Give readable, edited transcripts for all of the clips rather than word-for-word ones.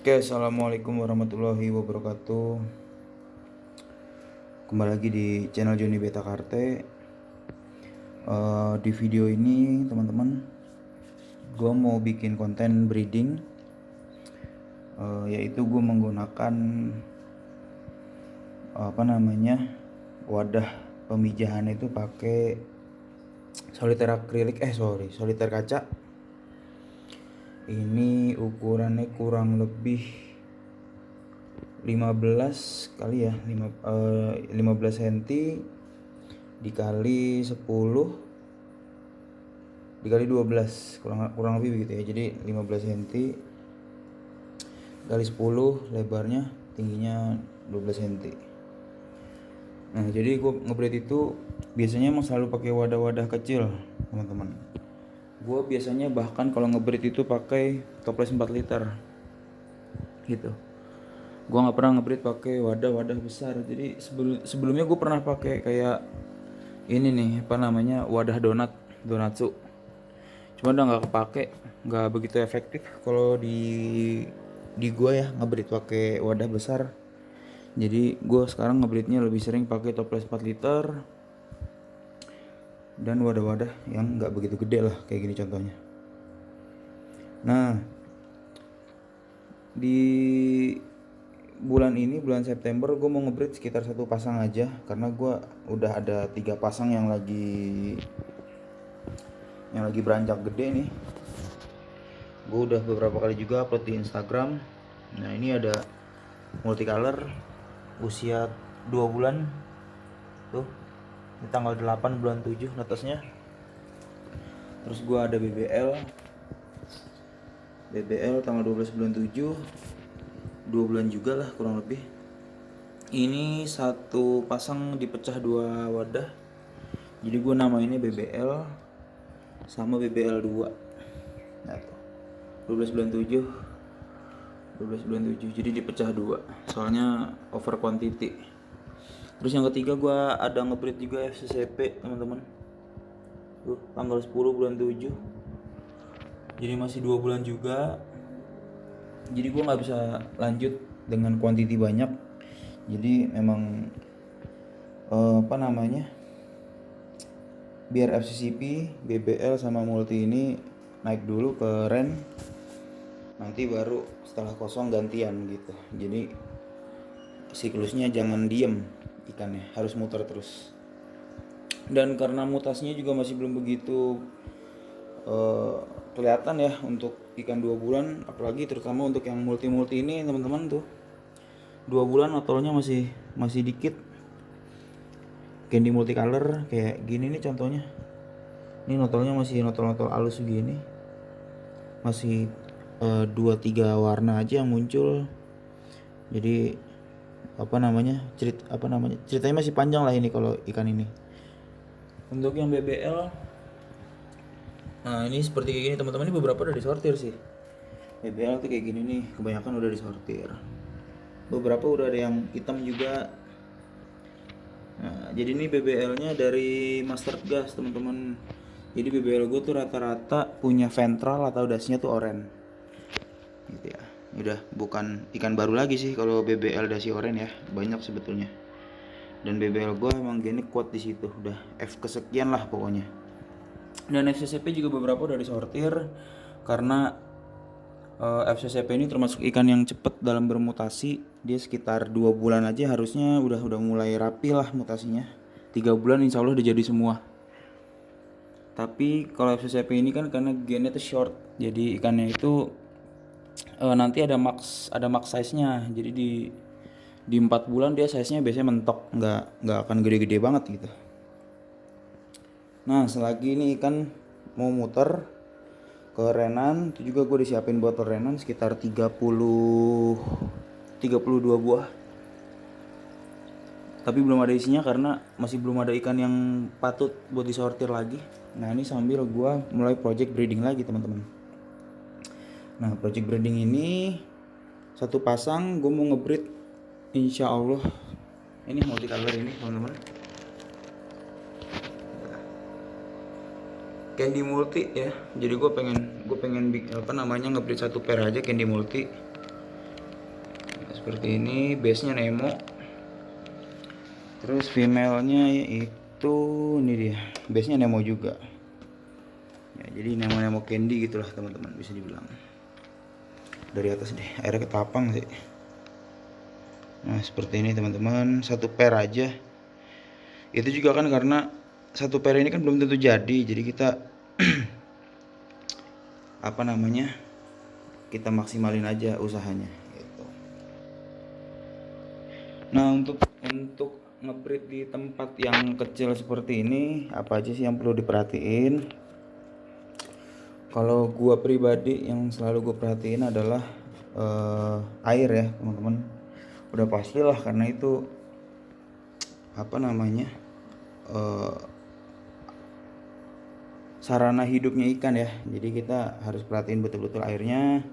Oke, assalamualaikum warahmatullahi wabarakatuh. Kembali lagi di channel Joni Beta Karte. Di video ini, teman-teman, gue mau bikin konten breeding, yaitu gue menggunakan wadah pemijahan itu pakai soliter kaca. Ini ukurannya kurang lebih 15 kali ya 15 cm dikali 10 dikali 12, kurang lebih begitu ya. Jadi 15 cm kali 10, lebarnya, tingginya 12 cm. Nah, jadi gue ngebreed itu biasanya emang selalu pakai wadah-wadah kecil, teman-teman. Gue biasanya bahkan kalau ngebreed itu pakai toples 4 liter gitu. Gue nggak pernah ngebreed pakai wadah-wadah besar. Jadi sebelumnya gue pernah pakai kayak ini nih, wadah donatsu. Cuma udah nggak kepake, nggak begitu efektif kalau di gue ya ngebreed pakai wadah besar. Jadi gue sekarang ngebreednya lebih sering pakai toples 4 liter dan wadah-wadah yang nggak begitu gede lah, kayak gini contohnya. Nah, di bulan September gue mau ngebreed sekitar 1 pasang aja, karena gue udah ada 3 pasang yang lagi beranjak gede nih. Gue udah beberapa kali juga upload di Instagram. Nah, ini ada multicolor usia 2 bulan tuh, di tanggal 8 bulan 7 netasnya. Terus gue ada BBL tanggal 12 bulan 7, 2 bulan juga lah kurang lebih. Ini satu pasang dipecah 2 wadah, jadi gue namainnya BBL sama BBL 2. Nah tuh, 12 bulan 7, jadi dipecah 2 soalnya over quantity. Terus yang ketiga gue ada ngebreed juga FCCP, teman-teman. Tuh, tanggal 10 bulan 7, jadi masih 2 bulan juga. Jadi gue nggak bisa lanjut dengan quantity banyak. Jadi memang biar FCCP, BBL sama multi ini naik dulu ke ren, nanti baru setelah kosong gantian gitu. Jadi siklusnya jangan diem, ikannya harus muter terus. Dan karena mutasinya juga masih belum begitu kelihatan ya untuk ikan 2 bulan, apalagi terutama untuk yang multi ini, teman-teman, tuh 2 bulan notolnya masih dikit. Candy multicolor kayak gini nih contohnya. Ini notolnya masih notol halus gini. Masih 2-3 warna aja yang muncul. Jadi ceritanya masih panjang lah ini kalau ikan ini. Untuk yang BBL, nah ini seperti kayak gini, teman-teman. Ini beberapa udah disortir sih. BBL tuh kayak gini nih, kebanyakan udah disortir. Beberapa udah ada yang hitam juga. Nah, jadi ini BBL-nya dari Master Gas, teman-teman. Jadi BBL gue tuh rata-rata punya ventral atau dasnya tuh oranye. Gitu ya. Udah bukan ikan baru lagi sih kalau BBL dasi oranye ya, banyak sebetulnya. Dan BBL gue emang gini kuat di situ, udah F kesekian lah pokoknya. Dan FCCP juga beberapa udah disortir karena FCCP ini termasuk ikan yang cepat dalam bermutasi. Dia sekitar 2 bulan aja harusnya udah mulai rapi lah mutasinya. 3 bulan insya Allah udah jadi semua. Tapi kalau FCCP ini kan karena gennya tuh short, jadi ikannya itu nanti ada max size-nya. Jadi di 4 bulan dia size-nya biasanya mentok, nggak akan gede-gede banget gitu. Nah, selagi ini ikan mau muter ke renan, itu juga gue disiapin botol renan sekitar 32 buah. Tapi belum ada isinya karena masih belum ada ikan yang patut buat disortir lagi. Nah, ini sambil gue mulai project breeding lagi, teman-teman. Nah, project breeding ini satu pasang gue mau ngebreed insya Allah. Ini multicolor ini, teman-teman. Candy multi ya. Jadi gue pengen ngebreed satu pair aja candy multi. seperti ini, base nya Nemo. Terus female-nya itu ini dia, base nya Nemo juga ya, jadi Nemo candy gitulah teman-teman, bisa dibilang. Dari atas deh, airnya ketapang sih. Nah seperti ini teman-teman, satu pair aja. Itu juga kan karena satu pair ini kan belum tentu jadi kita apa namanya, kita maksimalin aja usahanya gitu. Nah untuk ngebreed di tempat yang kecil seperti ini, apa aja sih yang perlu diperhatiin? Kalau gua pribadi yang selalu gue perhatiin adalah air ya teman-teman. Udah pastilah, karena itu apa namanya, sarana hidupnya ikan ya. Jadi kita harus perhatiin betul-betul airnya.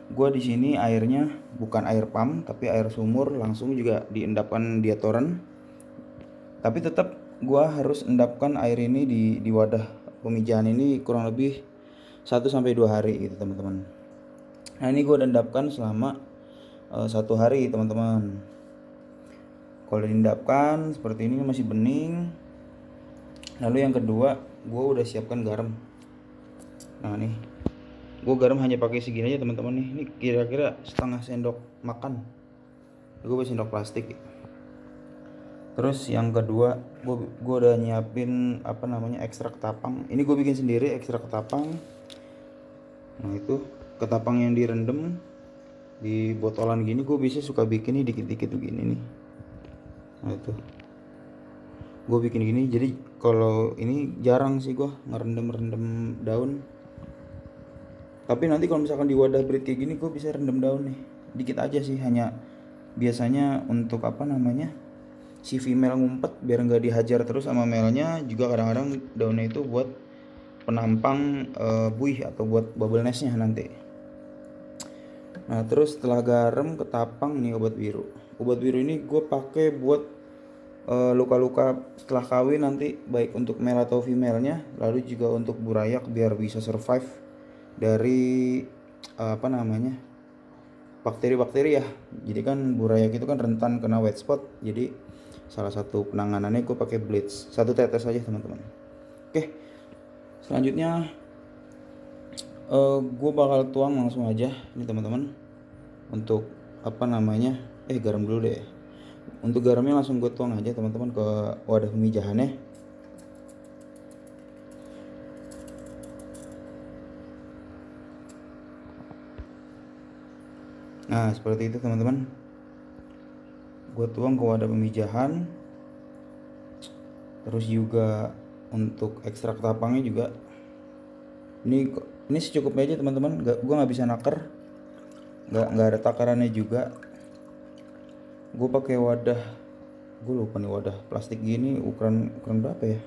Gua di sini airnya bukan air pump tapi air sumur, langsung juga diendapkan diatoren. Tapi tetap gua harus endapkan air ini di wadah pemijahan ini kurang lebih 1-2 hari gitu teman-teman. Nah ini gua endapkan selama 1 hari teman-teman. Kalau diendapkan seperti ini masih bening. Lalu yang kedua, gua udah siapkan garam. Nah nih, gua garam hanya pakai segini aja teman-teman nih. Ini kira-kira setengah sendok makan. Gua pakai sendok plastik. Terus yang kedua, gue udah nyiapin apa namanya, ekstrak ketapang. Ini gue bikin sendiri ekstrak ketapang. Nah itu ketapang yang direndam di botolan gini, gue bisa suka bikin nih dikit-dikit begini nih. Nah itu gue bikin gini. Jadi kalau ini jarang sih gue ngerendam daun. Tapi nanti kalau misalkan di wadah breed kayak gini, gue bisa rendam daun nih dikit aja sih, hanya biasanya untuk apa namanya, si female ngumpet biar nggak dihajar terus sama male-nya. Juga kadang-kadang daunnya itu buat penampang buih atau buat bubble nest-nya nanti. Nah terus setelah garam, ketapang, nih obat biru. Obat biru ini gue pakai buat luka-luka setelah kawin nanti, baik untuk male atau female-nya. Lalu juga untuk burayak biar bisa survive dari apa namanya, bakteri-bakteri ya. Jadi kan burayak itu kan rentan kena white spot. Jadi salah satu penanganannya gue pakai bleach 1 tetes aja teman-teman. Oke, selanjutnya gue bakal tuang langsung aja ini teman-teman. Untuk apa namanya, garam dulu deh. Untuk garamnya langsung gue tuang aja teman-teman ke wadah pemijahannya. Nah seperti itu teman-teman, gue tuang ke wadah pemijahan. Terus juga untuk ekstrak ketapangnya juga ini secukupnya aja teman-teman. Gue nggak bisa naker, nggak ada takarannya juga. Gue pakai wadah, gue lupa nih wadah plastik gini ukuran berapa ya.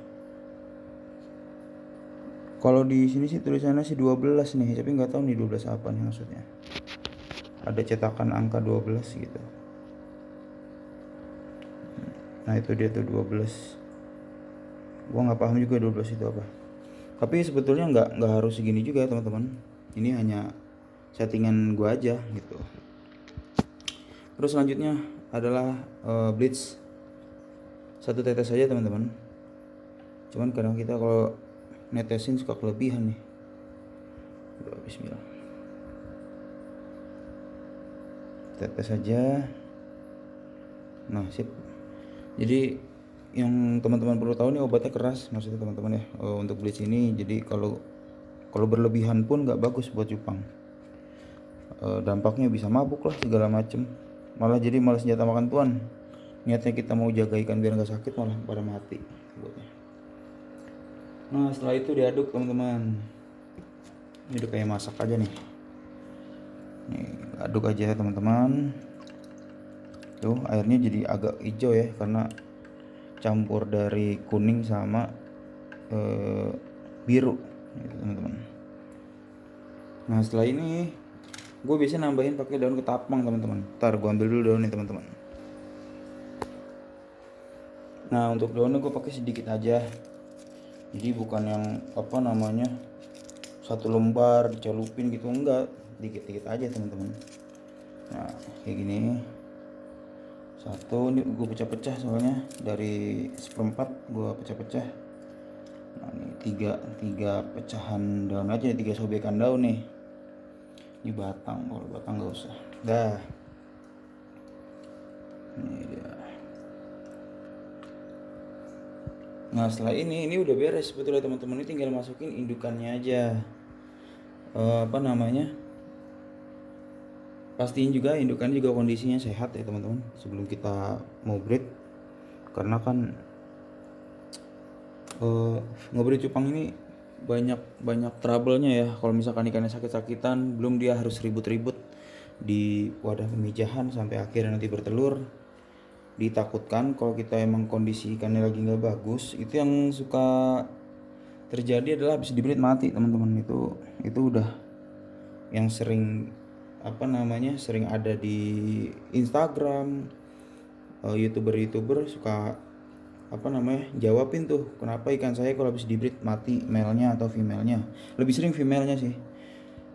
Kalau di sini sih tulisannya sih 12 nih, tapi nggak tahu nih 12 apa nih maksudnya. Ada cetakan angka 12 gitu. Nah itu dia tuh 12. Gua nggak paham juga 12 itu apa. Tapi sebetulnya nggak harus segini juga teman-teman. Ini hanya settingan gua aja gitu. Terus selanjutnya adalah bleach 1 tetes saja teman-teman. Cuman kadang kita kalau netesin suka kelebihan nih. Bismillah. Tetes saja. Nah sip. Jadi yang teman-teman perlu tahu nih, obatnya keras maksudnya teman-teman ya, untuk bleach ini. Jadi kalau berlebihan pun nggak bagus buat cupang. Dampaknya bisa mabuk lah segala macem, malah jadi malah senjata makan tuan. Niatnya kita mau jaga ikan biar nggak sakit, malah pada mati buatnya. Nah setelah itu diaduk teman-teman. Ini udah kayak masak aja nih. Nih aduk aja teman-teman. Tuh airnya jadi agak hijau ya, karena campur dari kuning sama biru gitu, teman-teman. Nah setelah ini gue biasa nambahin pakai daun ketapang teman-teman. Ntar gue ambil dulu daunnya teman-teman. Nah untuk daunnya gue pakai sedikit aja. Jadi bukan yang apa namanya 1 lembar dicelupin gitu, enggak, dikit-dikit aja teman-teman. Nah kayak gini, satu ini gue pecah-pecah soalnya dari seperempat gue pecah-pecah. Nah ini tiga pecahan daun aja, tiga sobekan daun nih. Ini batang, kalau batang nggak usah. Dah, ini dia. Nah setelah ini udah beres sebetulnya teman-teman, ini tinggal masukin indukannya aja. Apa namanya? Pastiin juga indukan juga kondisinya sehat ya teman-teman sebelum kita mau breed, karena kan ngebreed cupang ini banyak trouble-nya ya. Kalau misalkan ikannya sakit-sakitan, belum dia harus ribut-ribut di wadah pemijahan sampai akhirnya nanti bertelur. Ditakutkan kalau kita emang kondisi ikannya lagi nggak bagus, itu yang suka terjadi adalah habis dibreed mati teman-teman. Itu udah yang sering sering ada di Instagram, youtuber suka jawabin tuh kenapa ikan saya kalau habis dibreed mati male-nya atau female-nya. Lebih sering female-nya sih,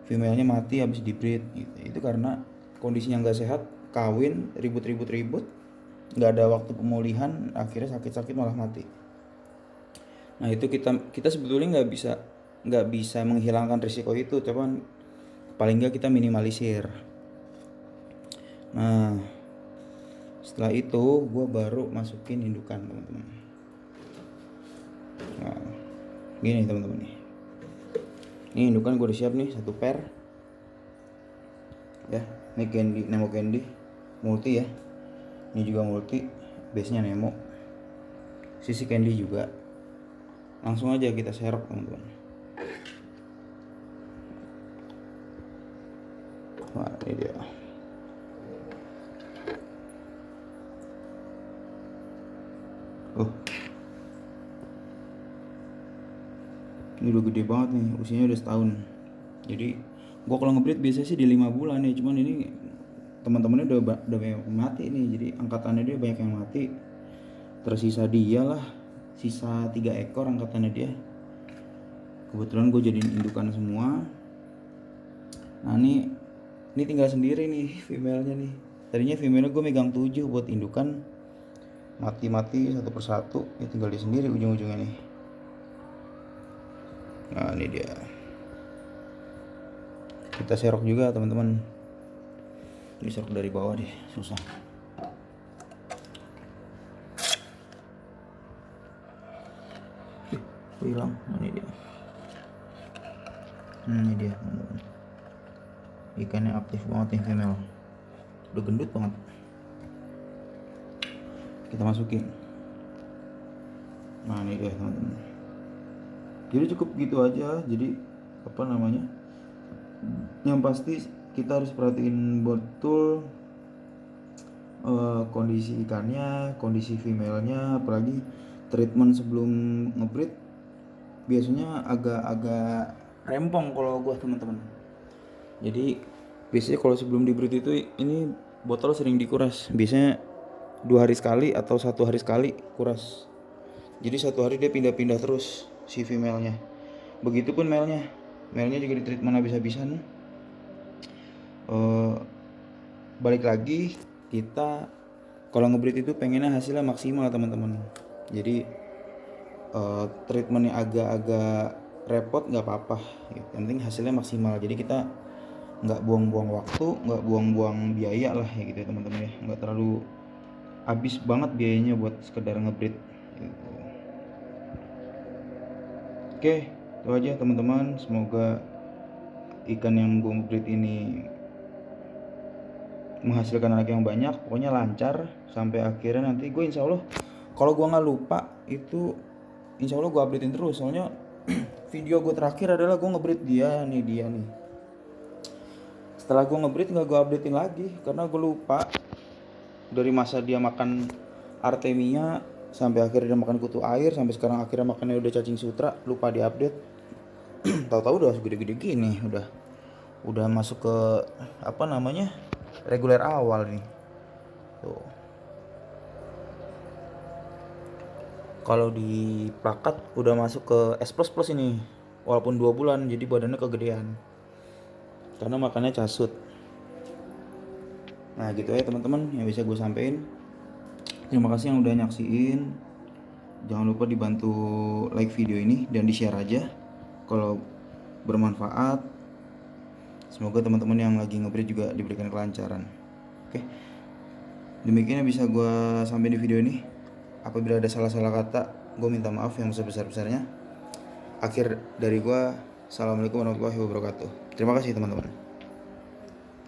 female-nya mati habis dibreed gitu. Itu karena kondisinya nggak sehat, kawin ribut nggak ada waktu pemulihan, akhirnya sakit malah mati. Nah itu kita sebetulnya nggak bisa menghilangkan risiko itu, cuman paling nggak kita minimalisir. Nah setelah itu gue baru masukin indukan teman-teman. Nah gini teman-teman nih, ini indukan gue udah siap nih, 1 pair ya. Ini Nemo Candy multi ya, ini juga multi, base nya Nemo, sisi Candy juga. Langsung aja kita serok teman-teman. Nah ini dia. Ini udah gede banget nih, usianya udah setahun. Jadi gua kalau ngebreed biasanya sih di 5 bulan ya, cuman ini teman-temannya udah banyak yang mati nih, jadi angkatannya dia banyak yang mati. Tersisa dia lah, sisa 3 ekor angkatannya dia. Kebetulan gue jadiin indukan semua. Nah ini tinggal sendiri nih female-nya nih. Tadinya female-nya gue megang 7 buat indukan, mati satu persatu, ya tinggal dia sendiri ujung-ujungnya nih. Nah ini dia, kita serok juga teman-teman. Ini serok dari bawah deh, susah. Hilang. Ini dia, teman-teman. Ikannya aktif banget nih female, udah gendut banget. Kita masukin. Nah ini dia teman-teman. Jadi cukup gitu aja. Jadi yang pasti kita harus perhatiin betul kondisi ikannya, kondisi female-nya, apalagi treatment sebelum ngebreed biasanya agak rempong kalau gua teman-teman. Jadi biasanya kalau sebelum dibreed itu ini botol sering dikuras, biasanya 2 hari sekali atau 1 hari sekali kuras. Jadi 1 hari dia pindah-pindah terus si female-nya. Begitupun male-nya juga di treatment habis-habisan. Balik lagi, kita kalau ngebreed itu pengennya hasilnya maksimal teman-teman. Jadi treatmentnya agak repot nggak apa-apa, yang penting hasilnya maksimal. Jadi kita nggak buang-buang waktu, nggak buang-buang biaya lah ya gitu ya teman-teman ya. Nggak terlalu habis banget biayanya buat sekedar ngebreed gitu. Oke, itu aja teman-teman. Semoga ikan yang gue ngebreed ini menghasilkan anak yang banyak, pokoknya lancar sampai akhirnya nanti gue insya Allah, kalau gue nggak lupa itu insya Allah gue updatein terus. Soalnya video gue terakhir adalah gue ngebreed dia nih. Setelah gue ngebreed nggak gue updatein lagi karena gue lupa. Dari masa dia makan artemia sampai akhirnya dia makan kutu air, sampai sekarang akhirnya makannya udah cacing sutra, lupa diupdate. Tahu-tahu udah segede-gede gini, udah masuk ke reguler awal nih. Tuh. Kalau di plakat udah masuk ke S++ ini. Walaupun 2 bulan, jadi badannya kegedean. Karena makannya casut. Nah gitu ya teman-teman yang bisa gue sampein. Terima kasih yang udah nyaksiin. Jangan lupa dibantu like video ini dan di share aja kalau bermanfaat. Semoga teman-teman yang lagi nge-breed juga diberikan kelancaran. Oke, demikian yang bisa gue sampaikan di video ini. Apabila ada salah-salah kata, gue minta maaf yang sebesar-besarnya. Akhir dari gue, assalamualaikum warahmatullahi wabarakatuh. Terima kasih teman-teman.